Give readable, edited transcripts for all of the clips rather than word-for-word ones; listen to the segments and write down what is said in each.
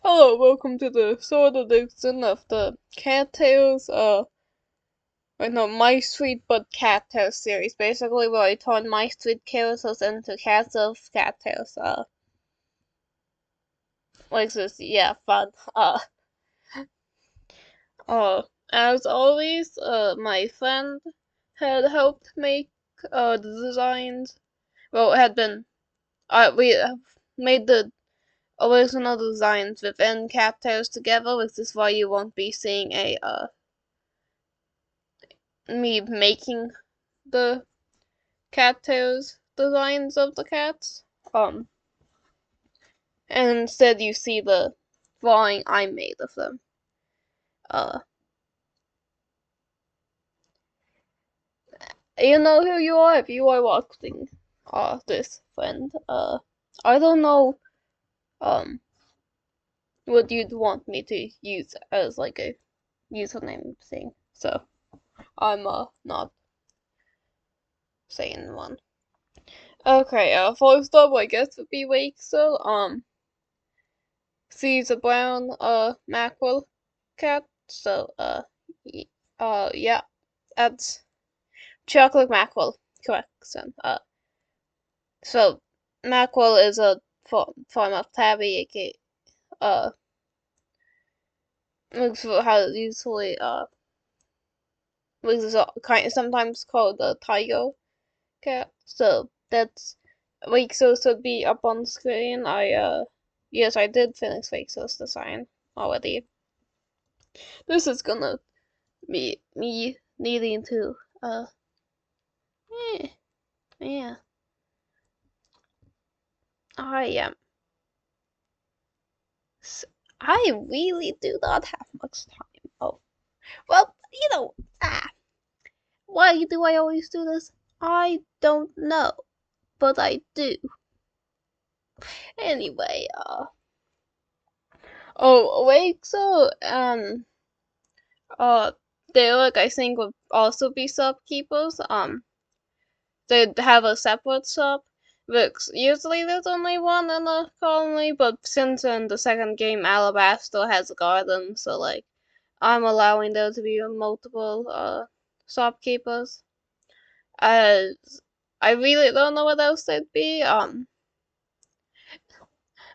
Hello, welcome to the sort edition of the Cattails, Mystreet BUT Cattails series. Basically, where I turn Mystreet characters into cats of cattails. Like this, yeah, fun. As always, my friend had helped make, the designs. Well, we have made the original designs within cattails together, which is why you won't be seeing me making the cattails designs of the cats. Um, and instead you see the drawing I made of them. Uh, you know who you are if you are watching, this friend. I don't know, um, what you'd want me to use as like a username thing, so I'm, not saying one. Okay, first up, I guess would be Wakesel. She's a brown, mackerel cat, so, yeah, that's chocolate mackerel, correct, son. So, mackerel is a form of tabby, aka, looks for how usually, is kind of sometimes called a tiger cat, so that's, Wakesel should be up on screen. Yes, I did finish Wakesel's design already. This is gonna be me needing to, eh, yeah, I am. I really do not have much time. Oh, well, why do I always do this? I don't know, but I do. Anyway, oh, wait, so, uh, Derek, I think, would also be shopkeepers. They'd have a separate shop. Because usually there's only one in the colony, but since in the second game Alabaster has a garden, so like I'm allowing there to be multiple shopkeepers. As I really don't know what else they'd be,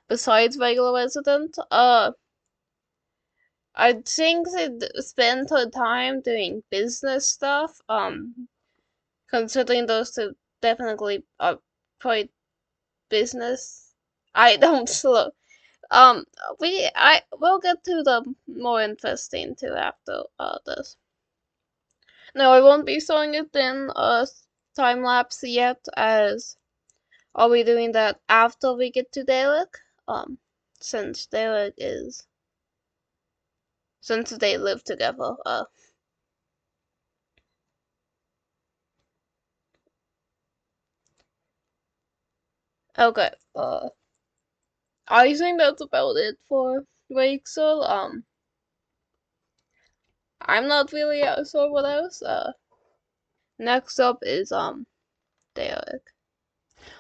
besides regular resident. I think they'd spend her time doing business stuff, considering those two definitely are quite business. I don't slow. I will get to the more interesting too after this. No, I won't be showing it in time lapse yet, as I'll be doing that after we get to Derek. Since Derek is since they live together. Okay. I think that's about it for Rachel. I'm not really sure what else. Next up is Derek.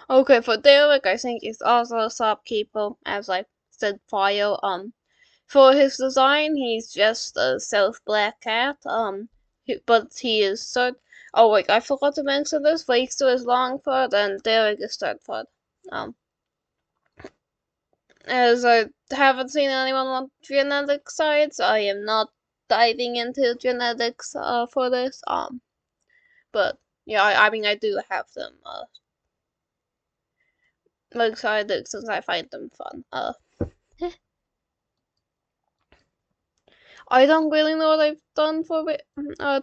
Okay, for Derek, I think he's also a shopkeeper, as I said prior. For his design, he's just a self black cat. But he is short. Oh wait, I forgot to mention this. Wakester is Longford and Derek is Stratford. Um, as I haven't seen anyone on genetic sides, I am not diving into genetics for this. But yeah, I mean I do have them excited since I find them fun. I don't really know what I've done for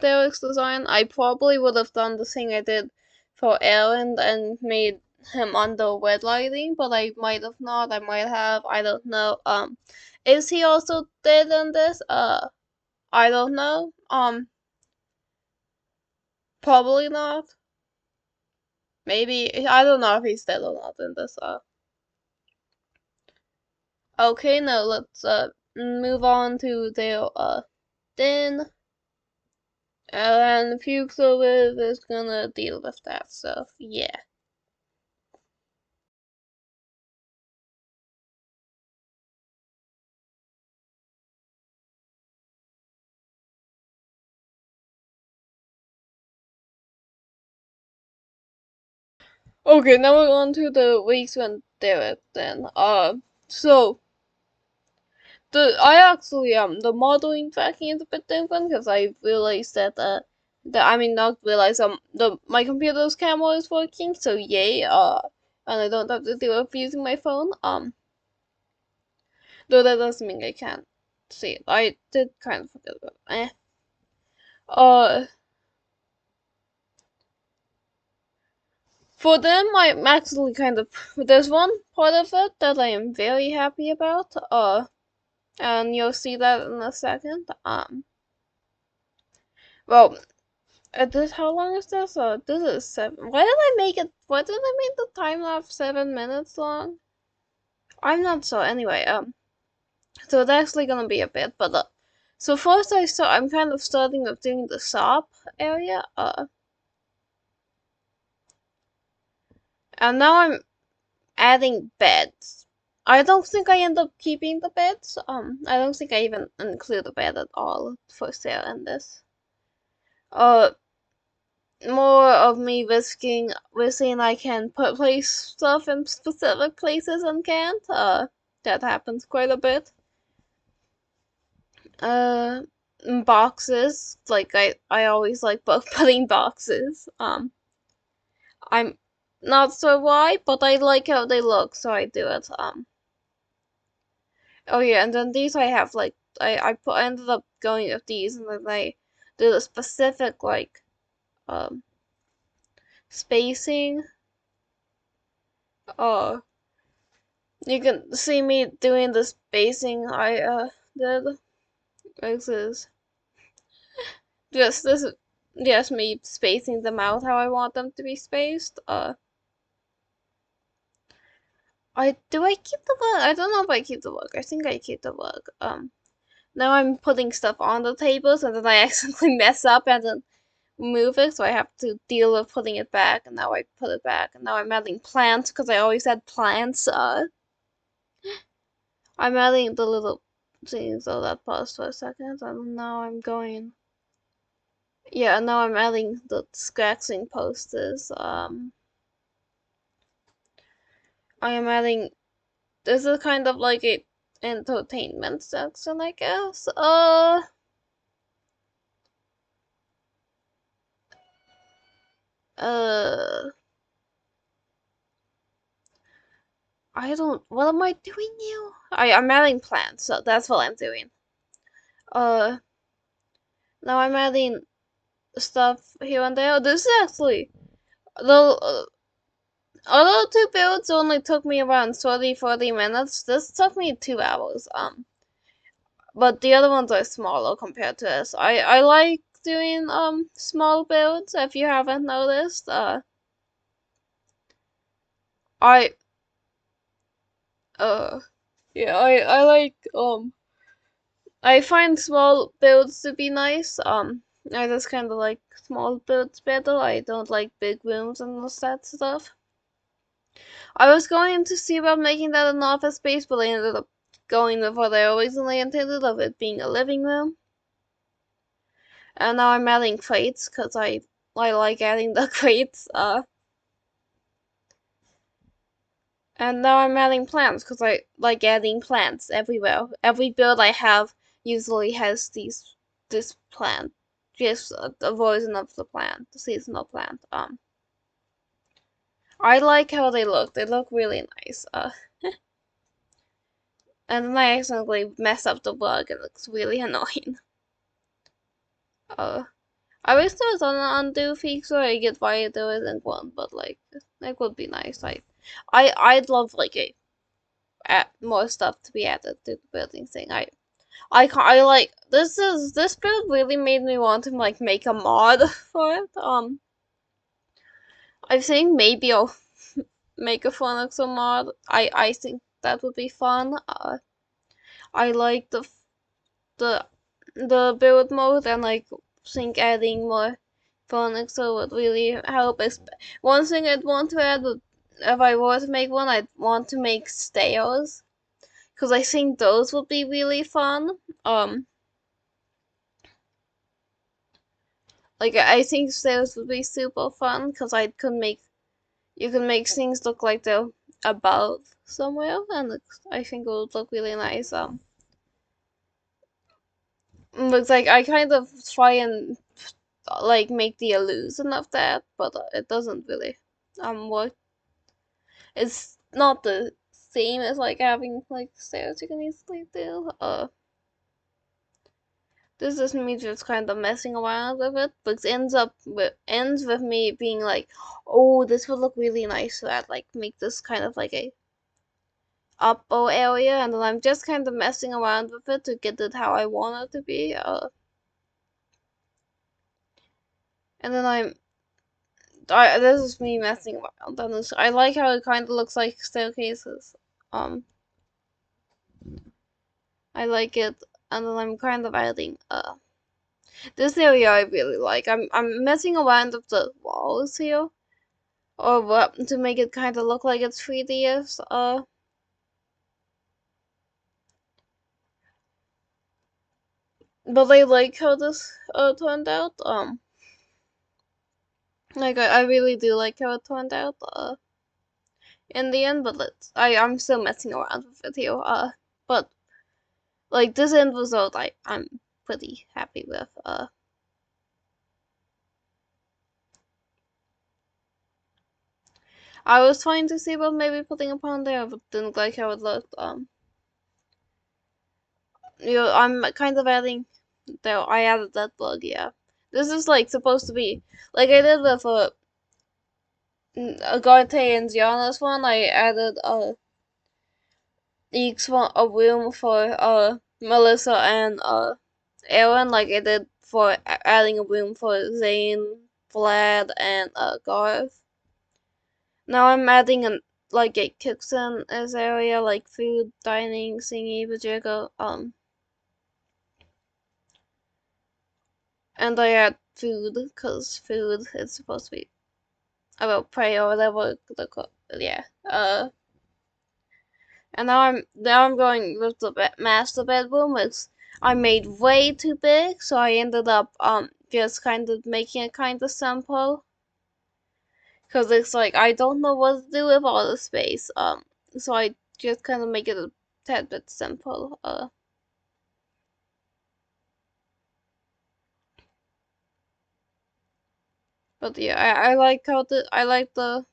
Derek's design. I probably would have done the thing I did for Aaron and made him under red lighting, but I might have not. I might have. I don't know. Is he also dead in this? I don't know. Probably not. Maybe I don't know if he's dead or not in this. Okay, now let's move on to the den. And Fuxoviv is gonna deal with that, so yeah. Okay, now we're on to the weeks when there it then. So I actually the modeling tracking is a bit different because I realized that I mean not realize the my computer's camera is working, so yay, and I don't have to do it using my phone. Though that doesn't mean I can't see it. I did kind of forget about it. Uh For them, I'm actually kind of there's one part of it that I am very happy about. And you'll see that in a second. Well, this how long is this? This is 7. Why did I make it? Why did I make the time lapse 7 minutes long? I'm not sure. Anyway, so it's actually gonna be a bit, but so first I'm kind of starting with doing the shop area. And now I'm adding beds. I don't think I end up keeping the beds. I don't think I even include a bed at all for sale in this. Uh, More of me wishing I can place stuff in specific places and can't. That happens quite a bit. Uh, Boxes. Like I always like putting boxes. I'm not sure why, but I like how they look, so I do it. Oh yeah, and then these I have like I ended up going with these, and then I did a specific like um spacing. Uh, you can see me doing the spacing I did. This is this is just me spacing them out how I want them to be spaced. I keep the bug? I don't know if I keep the bug. I think I keep the bug. Now I'm putting stuff on the tables, and then I accidentally mess up and then move it, so I have to deal with putting it back, and now I put it back, and now I'm adding plants because I always add plants. I'm adding the little things. So that paused for a second, and now I'm going. Yeah, now I'm adding the scratching posters. I am adding. This is kind of like a entertainment section, I guess. Uh. I don't. What am I doing now? I'm adding plants, so that's what I'm doing. Uh. Now I'm adding stuff here and there. This is actually the although two builds only took me around 40 minutes. This took me 2 hours. But the other ones are smaller compared to this. I like doing small builds. If you haven't noticed, I uh yeah I like I find small builds to be nice. I just kind of like small builds better. I don't like big rooms and all that stuff. I was going to see about making that an office space, but I ended up going with what I originally intended of it being a living room. And now I'm adding crates because I like adding the crates. And now I'm adding plants because I like adding plants everywhere. Every build I have usually has this plant, just a version of the plant, the seasonal plant. I like how they look. They look really nice. And then I accidentally mess up the bug. It looks really annoying. Uh, I wish there was an undo feature. I get why there isn't one, but like that would be nice. I'd love like more stuff to be added to the building thing. I like this build really made me want to like make a mod for it. I think maybe I'll make a Phoenixer mod. I think that would be fun. I like the the build mode, and like think adding more Phoenixer would really help. One thing I'd want to add would, if I were to make one, I'd want to make stairs because I think those would be really fun. Like I think stairs would be super fun because I could make you can make things look like they're above somewhere, and I think it would look really nice. Looks like I kind of try and like make the illusion of that, but it doesn't really work. It's not the same as like having like stairs you can easily do. This is me just kind of messing around with it, but ends with me being like, oh, this would look really nice. So I'd like make this kind of like a up bow area, and then I'm just kind of messing around with it to get it how I want it to be. And then this is me messing around, and I like how it kind of looks like staircases. I like it, and then I'm kind of adding this area I really like. I'm messing around with the walls here, or what, to make it kind of look like it's 3D-ish. But I like how this turned out. Like I really do like how it turned out. In the end, but I'm still messing around with it here. But like this end result, I'm pretty happy with. I was trying to see about maybe putting a pond there, but didn't like how it looked. I'm kind of adding. Though I added that bug, yeah. This is like supposed to be like I did with a Garte and Gianna's one. I added each one a room for Melissa and Aaron, like I did for adding a room for Zane, Vlad, and Garth. Now I'm adding like a kitchen as area, like food, dining, thingy, bajigga, and I add food, cause food is supposed to be about prey or whatever yeah. And now I'm going with the master bedroom, which I made way too big, so I ended up just kind of making it kind of simple. Cause it's like I don't know what to do with all the space. So I just kind of make it a tad bit simple. But yeah, I like how I like the.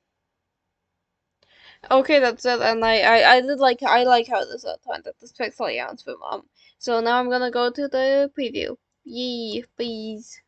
Okay, that's it. And I did I like how this turned out. This pixel art from So now I'm gonna go to the preview. Yee, please.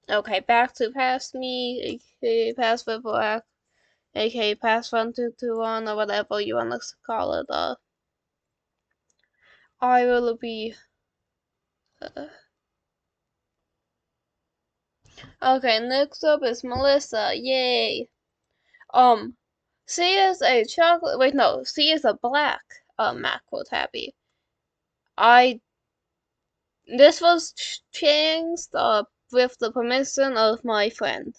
Okay, back to Past Me, aka Past Black, aka Past 1221, or whatever you want us to call it. I will be. Uh, okay, next up is Melissa. Yay. She is a chocolate. Wait, no, she is a black macro tabby. I This was changed with the permission of my friend.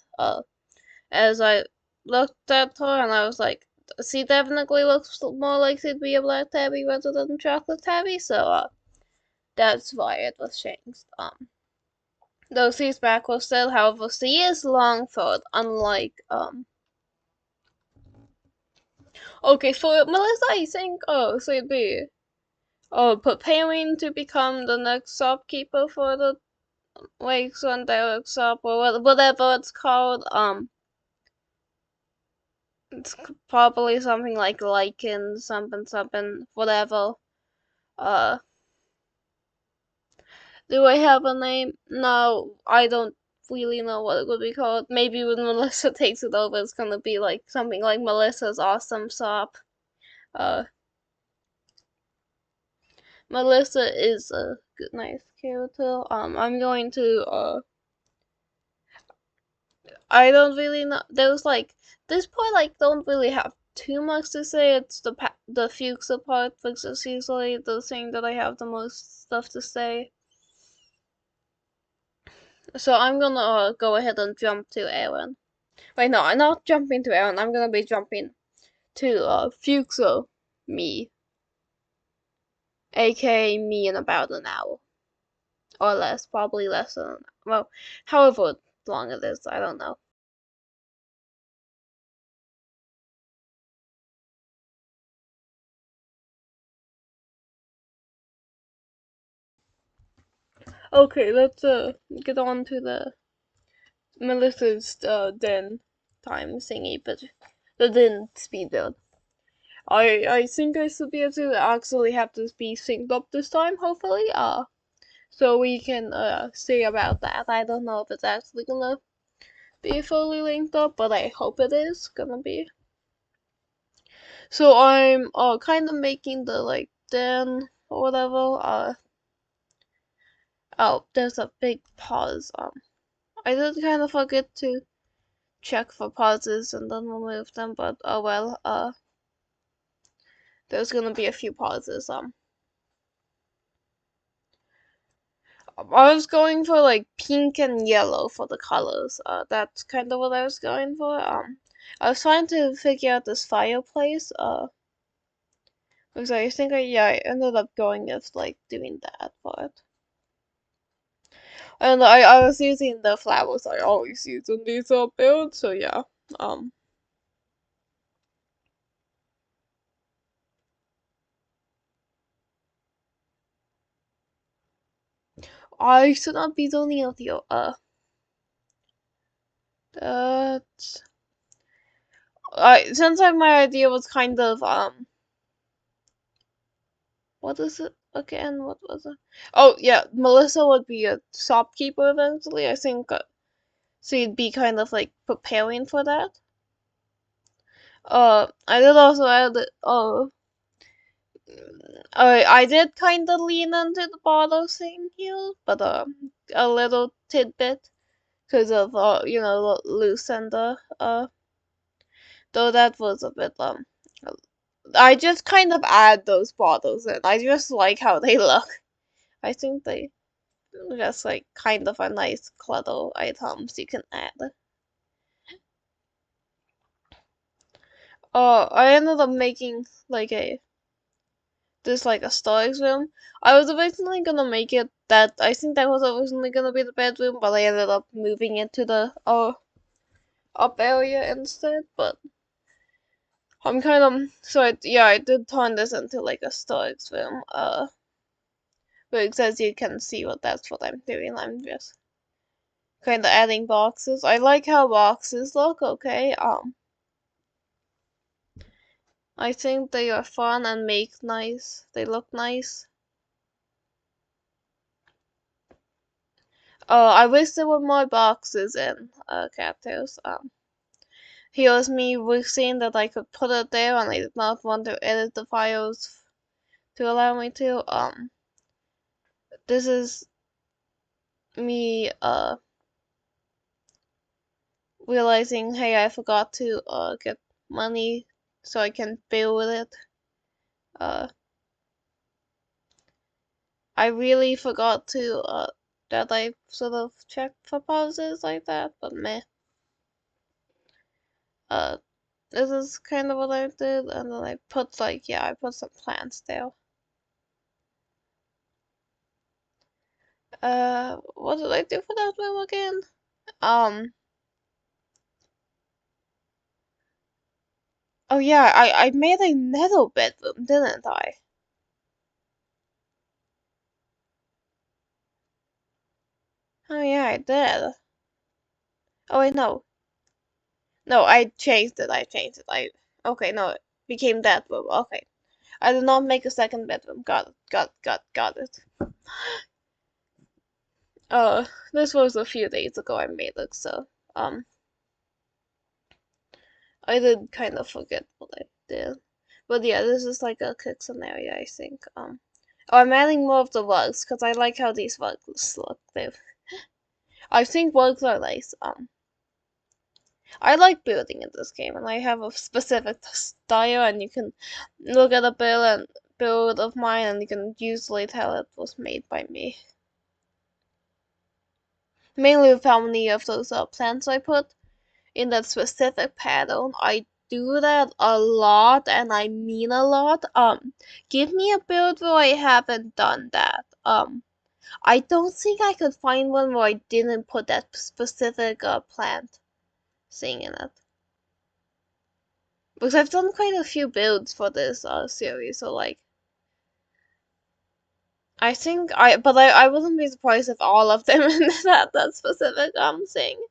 As I looked at her and I was like, she definitely looks more like she'd be a black tabby rather than a chocolate tabby, so that's why it was changed. Though she's backwards still, however, she is long throat, unlike Okay, for Melissa, I think she'd be preparing to become the next shopkeeper for the wakes when they wakes up, or whatever it's called. It's probably something like Lycan, something, something, whatever. Uh, do I have a name? No, I don't really know what it would be called. Maybe when Melissa takes it over, it's gonna be like something like Melissa's Awesome Shop. Uh, Melissa is a good, nice character. I'm going to, I don't really know. There's like, this part, like, don't really have too much to say. It's the Fuchsia part, which is usually the thing that I have the most stuff to say. So I'm gonna go ahead and jump to Aaron. Wait, no, I'm not jumping to Aaron. I'm gonna be jumping to Fuchsia me, aka me in about an hour or less, probably less than, well, however long it is, I don't know. Okay, let's get on to the Melissa's den time thingy, but the den speed build. I think I should be able to actually have this be synced up this time, hopefully. So we can see about that. I don't know if it's actually gonna be fully linked up, but I hope it is gonna be. So I'm kind of making the like den or whatever. Oh, there's a big pause. I did kind of forget to check for pauses and then remove them, but oh well. There's gonna be a few pauses. I was going for like pink and yellow for the colors. That's kind of what I was going for. I was trying to figure out this fireplace. Because I think I ended up going with like doing that part. And I was using the flowers I always use in these builds, so yeah. Um, I should not be doing audio. That since my idea was kind of what is it again? What was it? Oh yeah, Melissa would be a shopkeeper eventually. I think so. You'd be kind of like preparing for that. I did also add I did kind of lean into the bottle thing here, but a little tidbit because of Lucinda. Though that was a bit I just kind of add those bottles in. I just like how they look. I think they just like kind of a nice clutter items you can add. I ended up making like like a storage room. I was originally gonna make it that I think that was originally gonna be the bedroom, but I ended up moving it to the up area instead. But I'm kind of yeah, I did turn this into like a storage room. Because as you can see, that's what I'm doing. I'm just kind of adding boxes. I like how boxes look. Okay. I think they are fun and make nice. They look nice. I wish there were more boxes in Cattails. Here's me wishing that I could put it there, and I did not want to edit the files to allow me to. This is me realizing, hey, I forgot to get money so I can build it. I really forgot to that I sort of checked for pauses like that, but meh. Uh, this is kind of what I did, and then I put like, yeah, I put some plants there. What did I do for that room again? Um, oh yeah, I made a metal bedroom, didn't I? Oh yeah, I did. Oh wait, no. No, I changed it. Okay, no, it became that room. Okay. I did not make a second bedroom. Got it. Got it. Uh, this was a few days ago I made it, so um I did kind of forget what I did. But yeah, this is like a kitchen area, I think. Oh, I'm adding more of the rugs because I like how these rugs look. I think rugs are nice. I like building in this game, and I have a specific style, and you can look at a build of mine, and you can usually tell it was made by me. Mainly with how many of those plants I put in that specific pattern. I do that a lot, and I mean a lot. Give me a build where I haven't done that. I don't think I could find one where I didn't put that specific plant thing in it. Because I've done quite a few builds for this series, so like I wouldn't be surprised if all of them had that specific thing.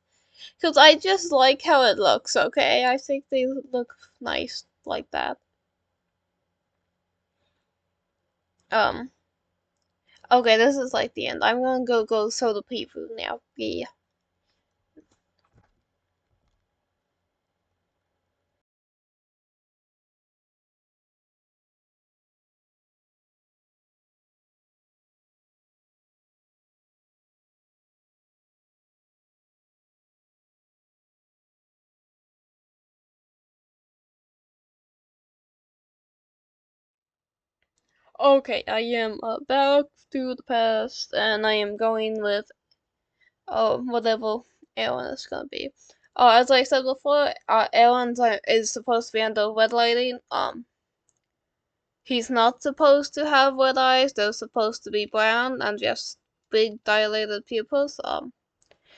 Because I just like how it looks, okay? I think they look nice like that. Um, okay, this is like the end. I'm gonna go show the people now. Yeah. Okay, I am back to the past, and I am going with whatever Aaron is gonna be. As I said before, Aaron is supposed to be under red lighting. He's not supposed to have red eyes. They're supposed to be brown and just big dilated pupils.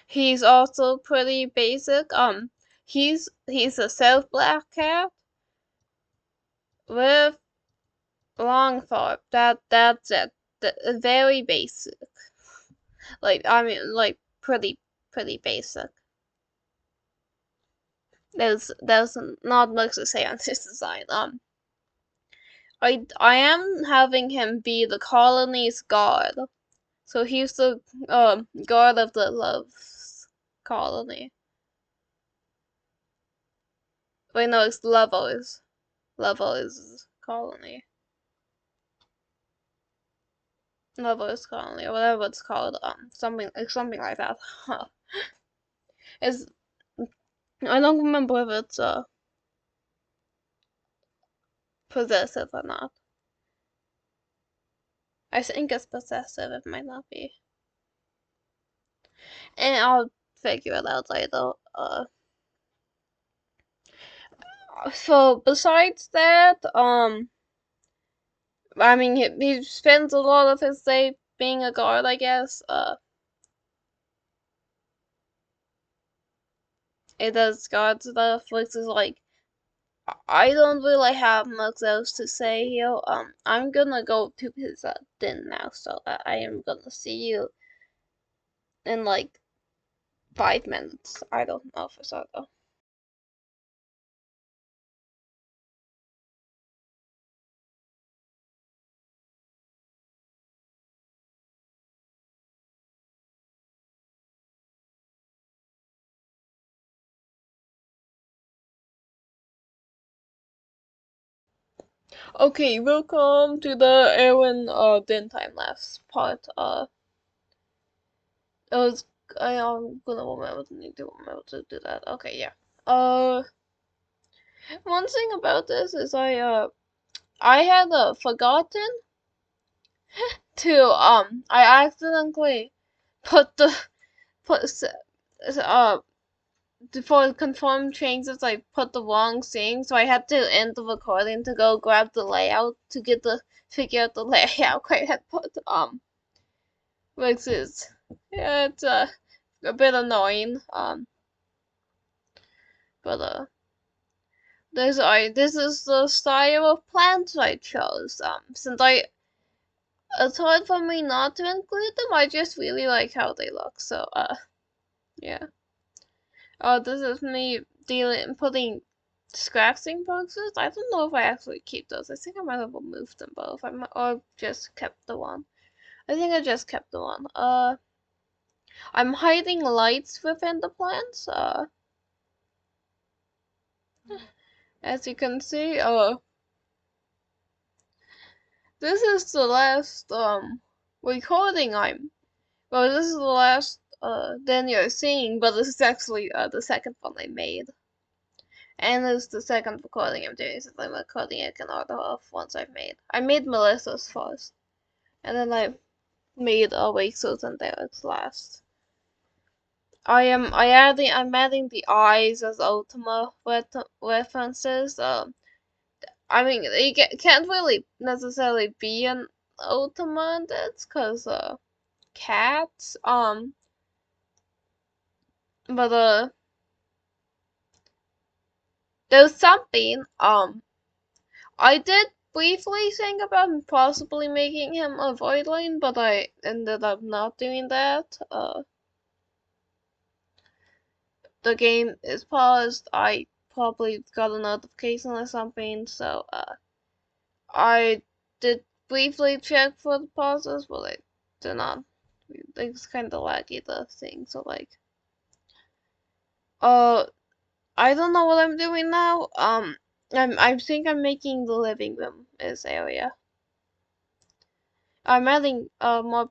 He's also pretty basic. He's a self black cat with long fur. That's it. Very basic. Like pretty basic. There's not much to say on this design. I am having him be the colony's guard. So he's the guard of the Love's colony. Wait, no, it's Level is colony. Level is colony, or whatever it's called. Something like that. It's I don't remember if it's possessive or not. I think it's possessive. It might not be, and I'll figure it out later. So besides that, I mean, he spends a lot of his day being a guard, I guess. It does guard stuff, which is like, I don't really have much else to say here. I'm gonna go to his den now, so I am gonna see you in like 5 minutes. I don't know for sure though. Okay, welcome to the Erwin den time lapse part. It was I am gonna remember to do that. Okay, yeah. One thing about this is I had forgotten to I accidentally put the put uh for confirm changes I put the wrong thing, so I had to end the recording to go grab the layout to figure out the layout I had put which is yeah, it's a bit annoying but this is the style of plants I chose since It's hard for me not to include them. I just really like how they look. So, yeah. Oh, this is me putting scratching boxes. I don't know if I actually keep those. I think I might have removed them both. Or just kept the one. I think I just kept the one. I'm hiding lights within the plants. As you can see, this is the last recording well, this is the last then you're seeing, but this is actually the second one I made. And it's the second recording I'm doing, since I'm recording it in order of ones I've made. I made Melissa's first, and then I made Rachel's, and there it's last. I'm adding the eyes as Ultima references. I mean, you can't really necessarily be an Ultima in this, cause cats. But there's something. I did briefly think about possibly making him a voidling, but I ended up not doing that. The game is paused. I probably got a notification or something, so I did briefly check for the pauses, but I did not. It's kind of laggy, the thing, so like, I don't know what I'm doing now. I think I'm making the living room this area. I'm adding more.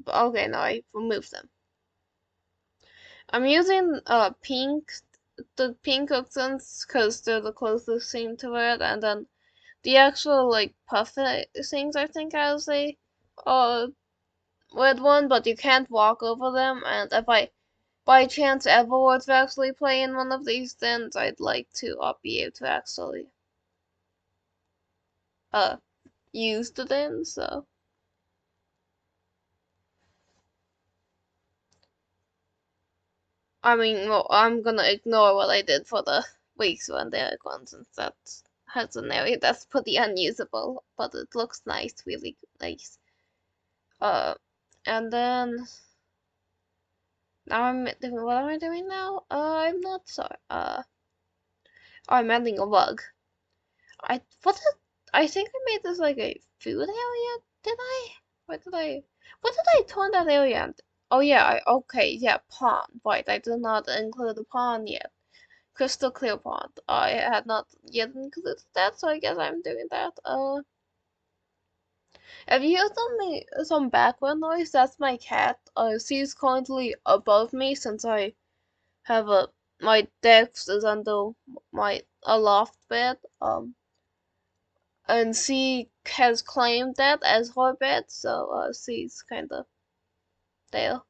Okay, no, I removed them. I'm using the pink accents because they're the closest thing to it, and then the actual like puffy things I think I'll say red one, but you can't walk over them. And if I by chance ever were to actually play in one of these, then I'd like to be able to actually use the den. So I mean, well, I'm gonna ignore what I did for the weeks when they're gone, since that has an area that's pretty unusable, but it looks nice, really nice. Uh, and then now I'm doing, what am I doing now? I'm not sorry. I'm adding a rug. I what did, I think I made this like a food area, did I? What did I turn that area into? Oh yeah, okay, yeah, pond. Right, I did not include the pond yet. Crystal clear pond. I had not yet included that, so I guess I'm doing that. If you hear some background noise, that's my cat. She's currently above me since I have my desk is under my a loft bed. And she has claimed that as her bed, so she's kind of there.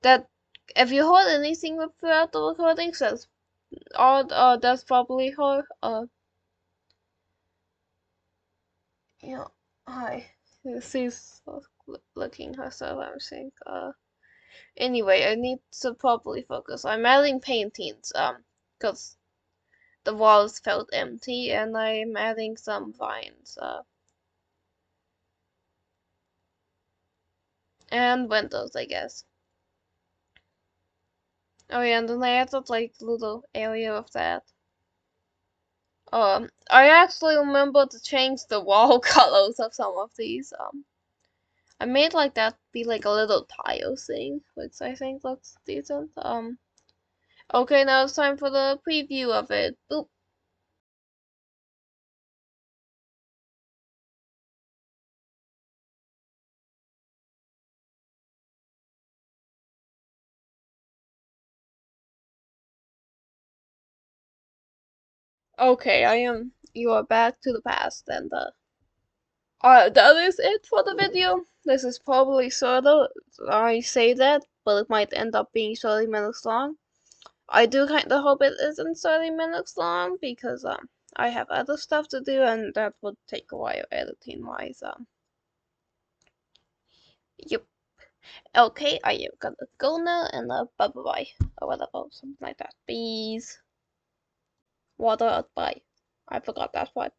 That if you heard anything throughout the recording, says, that's probably her. Yeah, hi. She's looking herself, I think. Anyway, I need to properly focus. I'm adding paintings, because the walls felt empty, and I'm adding some vines, and windows, I guess. Oh yeah, and then I added like little area of that. I actually remember to change the wall colors of some of these. I made like that be like a little tile thing, which I think looks decent. Okay, now it's time for the preview of it. Boop. Okay, you are back to the past, and that is it for the video. This is probably sorta, I say that, but it might end up being 30 minutes long. I do kind of hope it isn't 30 minutes long, because I have other stuff to do, and that would take a while editing wise. Yep. Okay, I am gonna go now, and bye bye, or whatever, something like that. Peace. Water out, bye. I forgot that part.